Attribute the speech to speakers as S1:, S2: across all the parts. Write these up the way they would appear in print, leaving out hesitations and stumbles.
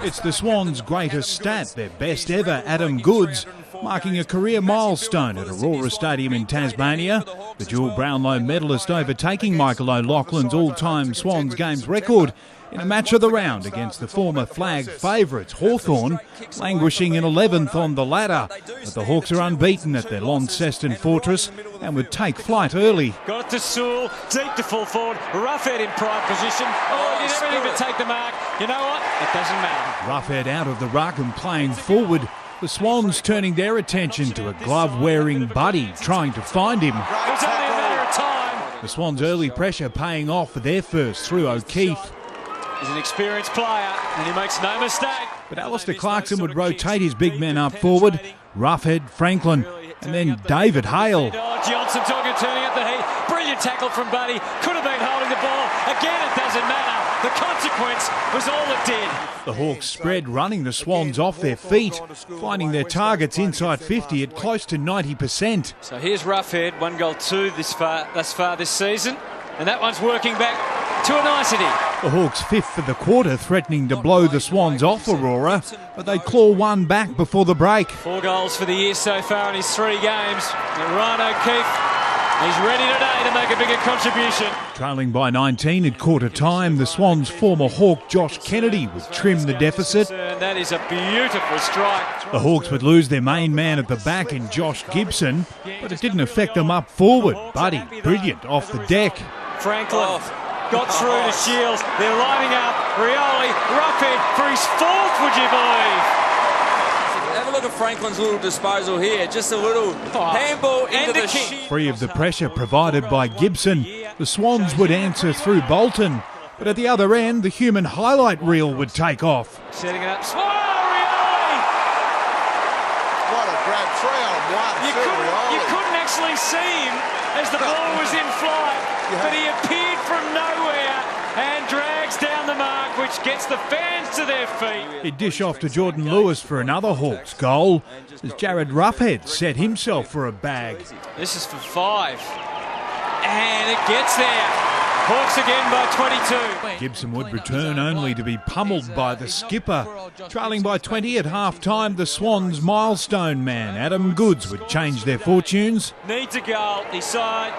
S1: It's the Swans' greatest stat, their best ever, Adam Goodes, marking a career milestone at Aurora Stadium in Tasmania. The dual Brownlow medalist overtaking Michael O'Loughlin's all-time Swans games record in a match of the round against the former flag favourites Hawthorn, languishing in 11th on the ladder. But the Hawks are unbeaten at their Launceston fortress and would take flight early.
S2: Got it to Sewell, deep to full forward, Roughead in prime position. Oh, he did everything to take the mark. You know what? It doesn't matter.
S1: Roughead out of the ruck and playing forward. The Swans turning their attention to a glove-wearing Buddy trying to find him.
S2: It was only a matter of time.
S1: The Swans' early pressure paying off for their first through O'Keefe.
S2: He's an experienced player and he makes no mistake.
S1: But Alistair Clarkson would rotate his big men up forward. Roughead, Franklin, and then David Hale.
S2: Johnson turning up the heat. Brilliant tackle from Buddy. Could have been holding the ball. Again, it doesn't matter. The consequence was all it did.
S1: The Hawks spread, running the Swans off their feet, finding their targets inside 50 at close to 90%.
S2: So here's Roughead, 1 goal 2 thus far this season. And that one's working back to a nicety.
S1: The Hawks fifth for the quarter, threatening to blow the Swans off Aurora, but they claw one back before the break.
S2: 4 goals for the year so far in his 3 games. And Ryan O'Keefe, he's ready today to make a bigger contribution.
S1: Trailing by 19 at quarter time, the Swans' former Hawk Josh Kennedy would trim the deficit.
S2: And that is a beautiful strike.
S1: The Hawks would lose their main man at the back in Josh Gibson, but it didn't affect them up forward. Buddy, brilliant off the deck.
S2: Franklin got through to Shields. They're lining up. Rioli, Roughead for his 4th, would you believe?
S3: Have a look at Franklin's little disposal here. Just a little handball into the shield.
S1: Free of the pressure provided by Gibson, the Swans would answer through Bolton. But at the other end, the human highlight reel would take off.
S2: Setting it up. Oh, Rioli!
S4: What a grab, 3-on-1.
S2: You couldn't actually see him as the ball was in flight, but he appeared from nowhere and drags down the mark, which gets the fans to their feet.
S1: He'd dish off to Jordan Lewis for another Hawks goal, as Jared Roughead set himself for a bag.
S2: This is for 5, and it gets there. Hawks again by 22.
S1: Gibson would return only to be pummeled by the skipper. Trailing by 20 at half-time, the Swans' milestone man, Adam Goodes, would change their fortunes.
S2: Needs a goal, his side,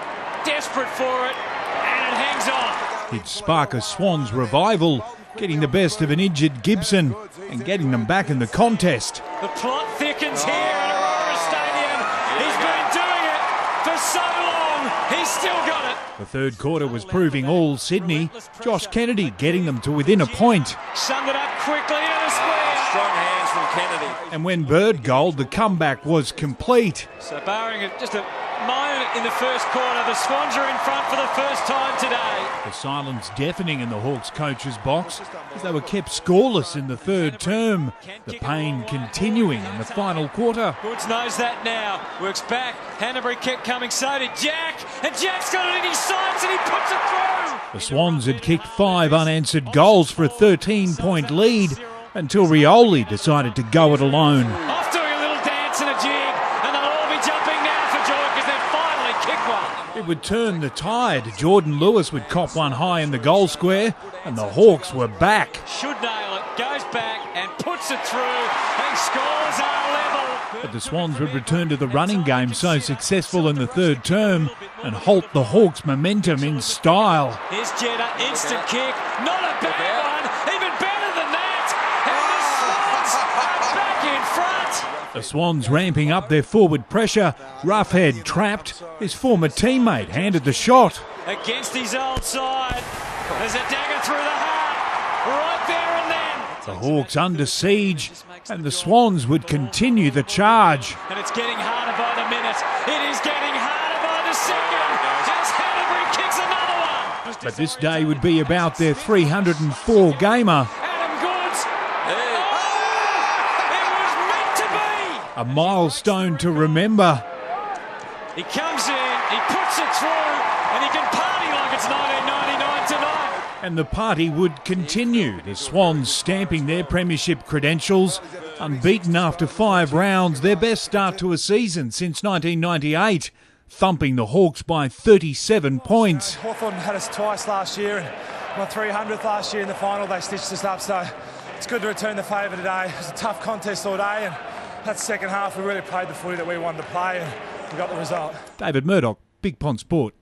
S2: desperate for it, and it hangs on.
S1: He'd spark a Swans revival, getting the best of an injured Gibson and getting them back in the contest.
S2: The plot thickens here at Aurora Stadium. He's been doing it for so long, he's still got it.
S1: The third quarter was proving all Sydney. Josh Kennedy getting them to within a point.
S2: Summed it up quickly in the square.
S3: Strong hands from Kennedy.
S1: And when Bird goaled, the comeback was complete.
S2: So barring just a moment in the first quarter, the Swans are in front for the first time today.
S1: The silence deafening in the Hawks coach's box as they were kept scoreless in the third term. The pain continuing in the final quarter.
S2: Goodes knows that now. Works back. Hanbury kept coming. So did Jack. And Jack's got it in his sights and he puts it through.
S1: The Swans had kicked 5 unanswered goals for a 13-point lead until Rioli decided to go it alone.
S2: Off doing a little dance and a jig. And they'll all be jumping now for joy because they've finally kicked one.
S1: It would turn the tide. Jordan Lewis would cop one high in the goal square, and the Hawks were back.
S2: Should nail it, goes back and puts it through, and scores are level.
S1: But the Swans would return to the running game so successful in the third term and halt the Hawks' momentum in style.
S2: Here's Jetta, instant kick, not a bad one, even better than that, and the Swans are back in front.
S1: The Swans ramping up their forward pressure. Roughead trapped. His former teammate handed the shot.
S2: Against his old side, there's a dagger through the heart, right there and then.
S1: The Hawks under siege, and the Swans would continue the charge.
S2: And it's getting harder by the minute. It is getting harder by the second. As Hanbury kicks another one.
S1: But this day would be about their 304 gamer.
S2: Adam Goodes. It was meant to be.
S1: A milestone to remember.
S2: He comes in, he puts it through, and he can party like it's 1999 tonight.
S1: And the party would continue. The Swans stamping their premiership credentials. Unbeaten after 5 rounds, their best start to a season since 1998. Thumping the Hawks by 37 points.
S5: Hawthorn had us twice last year, and my 300th last year in the final, they stitched us up. So It's good to return the favour today. It was a tough contest all day, and that second half we really played the footy that we wanted to play, and we got the result.
S1: David Murdoch, Big Pond Sport.